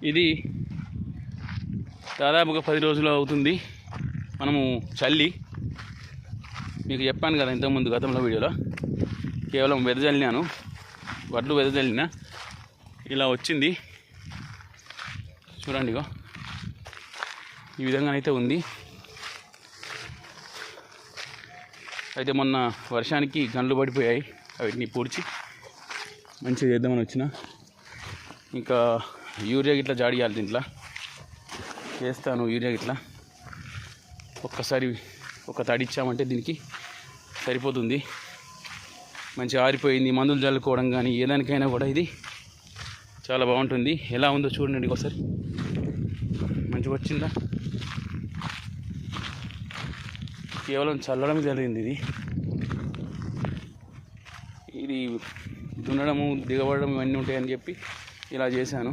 ఇది దాదాపుగా 10 రోజులు అవుతుంది మనము చల్లి. మీకు చెప్పాను కదా ఇంతకుముందు గతంలో వీడియోలో, కేవలం వెదజల్లినాను, వడ్లు వెదజల్లిన ఇలా వచ్చింది. చూడండి, ఇగో ఈ విధంగానైతే ఉంది. అయితే మొన్న వర్షానికి గండ్లు పడిపోయాయి, వీటిని పూడ్చి మంచిగా చేద్దామని వచ్చిన. ఇంకా యూరియా గిట్లా జాడియాలి, దీంట్లో చేస్తాను యూరియా గిట్లా. ఒక్కసారి ఒక తడిచ్చామంటే దీనికి సరిపోతుంది. మంచిగా ఆరిపోయింది. మందులు చల్లుకోవడం కానీ ఏదానికైనా కూడా ఇది చాలా బాగుంటుంది. ఎలా ఉందో చూడండి ఒకసారి, మంచిగా వచ్చిందా. కేవలం చల్లడం జరిగింది. ఇది దున్నడము దిగబడడం ఇవన్నీ ఉంటాయని చెప్పి ఇలా చేశాను.